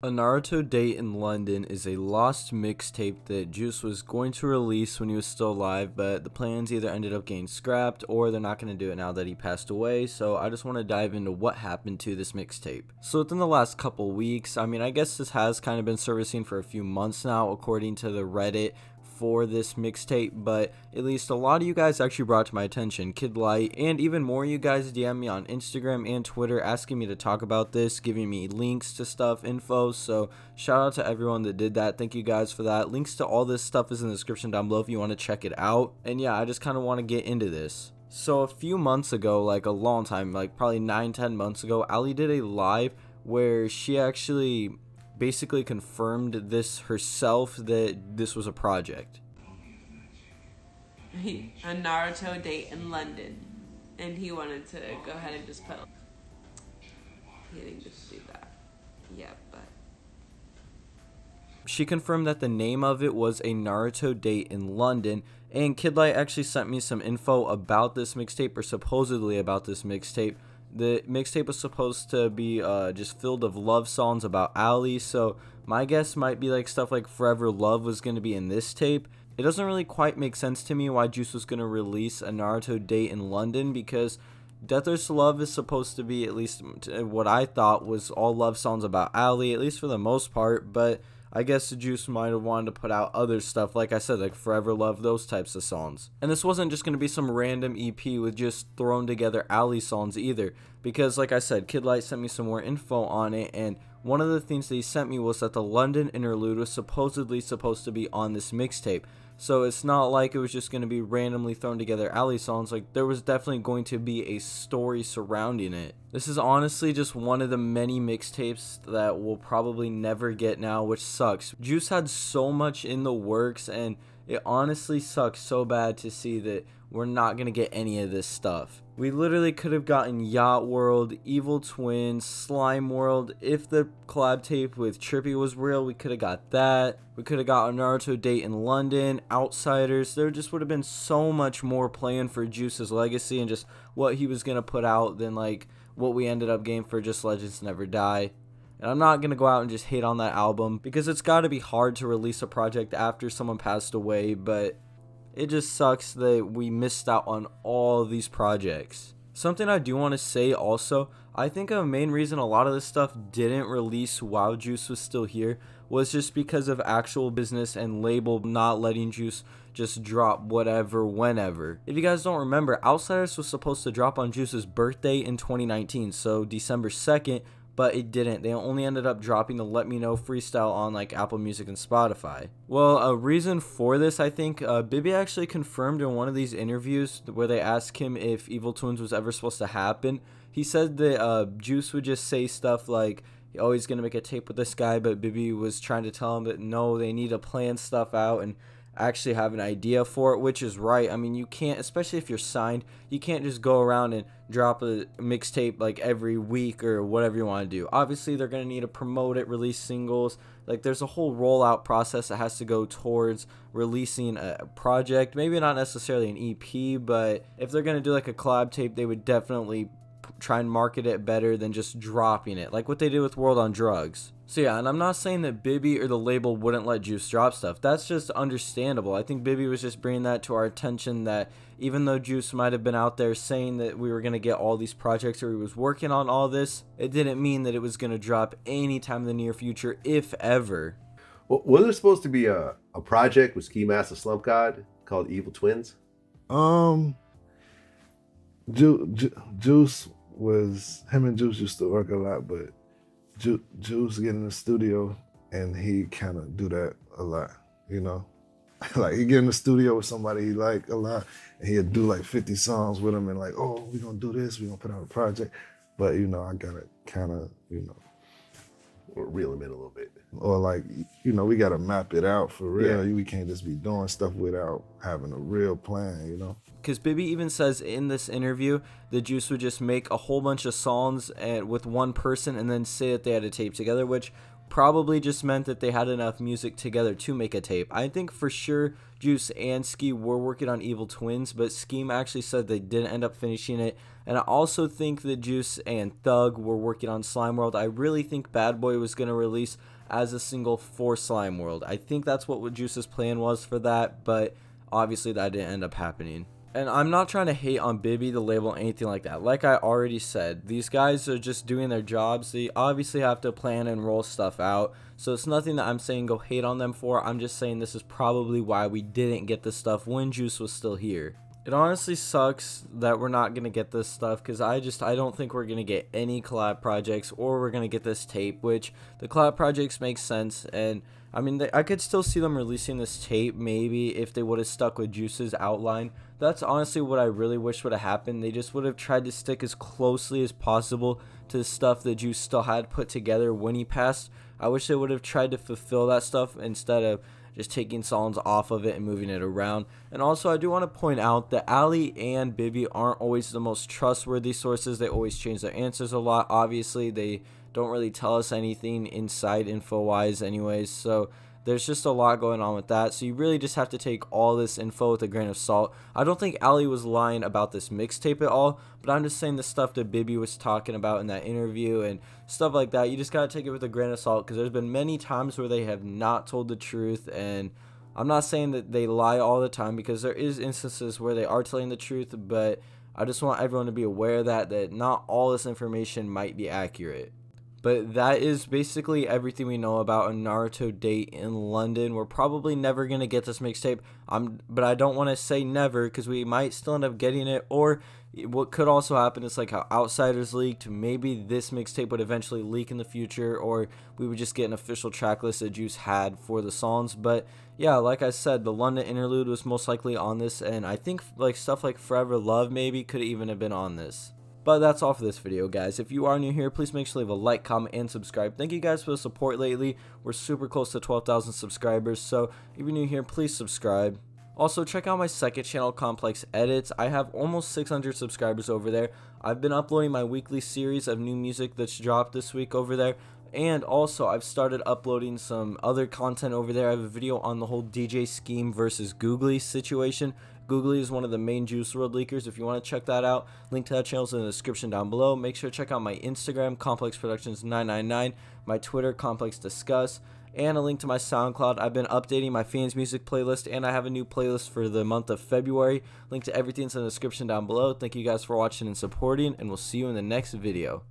A Naruto Date in London is a lost mixtape that Juice was going to release when he was still alive, but the plans either ended up getting scrapped or they're not going to do it now that he passed away. So I just want to dive into what happened to this mixtape. So within the last couple weeks, I guess this has kind of been servicing for a few months now according to the Reddit for this mixtape, but at least a lot of you guys actually brought to my attention, Kid Light, and even more you guys DM me on Instagram and Twitter asking me to talk about this, giving me links to stuff, info. So shout out to everyone that did that. Thank you guys for that. Links to all this stuff is in the description down below if you want to check it out. And yeah, I just kind of want to get into this. So a few months ago, like a long time, like probably 9-10 months ago, Ali did a live where she actually basically confirmed this herself, that this was a project. A Naruto Date in London, and he wanted to go ahead and just put. He didn't just do that. Yeah, but she confirmed that the name of it was A Naruto Date in London, and Kid Light actually sent me some info about this mixtape, or supposedly about this mixtape. The mixtape was supposed to be just filled of love songs about Ali, so my guess might be like stuff like Forever Love was going to be in this tape. It doesn't really quite make sense to me why Juice was going to release A Naruto Date in London, because Death or Love is supposed to be, at least what I thought, was all love songs about Ali, at least for the most part, but I guess the Juice might have wanted to put out other stuff, like I said, like Forever Love, those types of songs. And this wasn't just going to be some random EP with just thrown together Ali songs either, because like I said, Kid Light sent me some more info on it, and one of the things that he sent me was that the London interlude was supposedly supposed to be on this mixtape. So it's not like it was just going to be randomly thrown together Ali songs. Like, there was definitely going to be a story surrounding it. This is honestly just one of the many mixtapes that we'll probably never get now, which sucks. Juice had so much in the works, and it honestly sucks so bad to see that we're not going to get any of this stuff. We literally could have gotten Yacht World, Evil Twins, Slime World. If the collab tape with Trippy was real, we could have got that. We could have got a Naruto Date in London, Outsiders. There just would have been so much more playing for Juice's legacy and just what he was going to put out than like what we ended up getting for just Legends Never Die. And I'm not going to go out and just hate on that album, because it's got to be hard to release a project after someone passed away, but it just sucks that we missed out on all of these projects. Something I do want to say also, I think a main reason a lot of this stuff didn't release while Juice was still here was just because of actual business and label not letting Juice just drop whatever whenever. If you guys don't remember, Outsiders was supposed to drop on Juice's birthday in 2019, so December 2nd, but it didn't. They only ended up dropping the Let Me Know freestyle on like Apple Music and Spotify. Well, a reason for this, I think, Bibby actually confirmed in one of these interviews where they asked him if Evil Twins was ever supposed to happen. He said that Juice would just say stuff like, oh, he's going to make a tape with this guy, but Bibby was trying to tell him that no, they need to plan stuff out and actually have an idea for it, which is right. I mean, you can't, especially if you're signed, you can't just go around and drop a mixtape like every week or whatever you want to do. Obviously, they're going to need to promote it, release singles. Like, there's a whole rollout process that has to go towards releasing a project. Maybe not necessarily an EP, but if they're going to do like a collab tape, they would definitely try and market it better than just dropping it, like what they did with World on Drugs. So yeah, and I'm not saying that Bibby or the label wouldn't let Juice drop stuff. That's just understandable. I think Bibby was just bringing that to our attention, that even though Juice might have been out there saying that we were going to get all these projects, or he was working on all this, it didn't mean that it was going to drop anytime in the near future, if ever. Well, was there supposed to be a project with Ski Master Slump God called Evil Twins? Juice was, him and Juice used to work a lot, but Juice get in the studio and he kind of do that a lot, you know? Like, he get in the studio with somebody he like a lot, and he'd do like 50 songs with him and like, oh, we gonna do this, we gonna put out a project. But, you know, I gotta kind of, you know, Or reel him in a little bit. or like, you know, we gotta map it out for real. Yeah. We can't just be doing stuff without having a real plan, you know? Because Bibby even says in this interview that Juice would just make a whole bunch of songs with one person and then say that they had a tape together, which probably just meant that they had enough music together to make a tape. I think for sure Juice and Ski were working on Evil Twins, but Scheme actually said they didn't end up finishing it. And I also think that Juice and Thug were working on Slime World. I really think Bad Boy was going to release as a single for Slime World. I think that's what Juice's plan was for that, but obviously that didn't end up happening. And I'm not trying to hate on Bibby, the label, anything like that. Like I already said, these guys are just doing their jobs. They obviously have to plan and roll stuff out. So it's nothing that I'm saying go hate on them for. I'm just saying this is probably why we didn't get this stuff when Juice was still here. It honestly sucks that we're not going to get this stuff, because I don't think we're going to get any collab projects, or we're going to get this tape, which the collab projects make sense. And I mean, I could still see them releasing this tape maybe if they would have stuck with Juice's outline. That's honestly what I really wish would have happened. They just would have tried to stick as closely as possible to the stuff that Juice still had put together when he passed. I wish they would have tried to fulfill that stuff instead of just taking songs off of it and moving it around. And also, I do want to point out that Ali and Bibby aren't always the most trustworthy sources. They always change their answers a lot. Obviously, they don't really tell us anything inside info wise anyways, so there's just a lot going on with that. So you really just have to take all this info with a grain of salt. I don't think Ali was lying about this mixtape at all, but I'm just saying the stuff that Bibby was talking about in that interview and stuff like that, you just gotta take it with a grain of salt, because there's been many times where they have not told the truth. And I'm not saying that they lie all the time, because there is instances where they are telling the truth, but I just want everyone to be aware that not all this information might be accurate. But that is basically everything we know about A Naruto Date in London. We're probably never going to get this mixtape, but I don't want to say never, because we might still end up getting it. Or what could also happen is like how Outsiders leaked. Maybe this mixtape would eventually leak in the future, or we would just get an official track list that Juice had for the songs. But yeah, like I said, the London interlude was most likely on this, and I think like stuff like Forever Love maybe could even have been on this. But that's all for this video, guys. If you are new here, please make sure to leave a like, comment, and subscribe. Thank you guys for the support lately. We're super close to 12,000 subscribers, so if you're new here, please subscribe. Also, check out my second channel, Complex Edits. I have almost 600 subscribers over there. I've been uploading my weekly series of new music that's dropped this week over there. And also, I've started uploading some other content over there. I have a video on the whole DJ Scheme versus Googly situation. Googly is one of the main Juice WRLD leakers. If you want to check that out, link to that channel is in the description down below. Make sure to check out my Instagram, Complex Productions 999, my Twitter, Complex Discuss, and a link to my SoundCloud. I've been updating my fans music playlist, and I have a new playlist for the month of February. Link to everything's in the description down below. Thank you guys for watching and supporting, and we'll see you in the next video.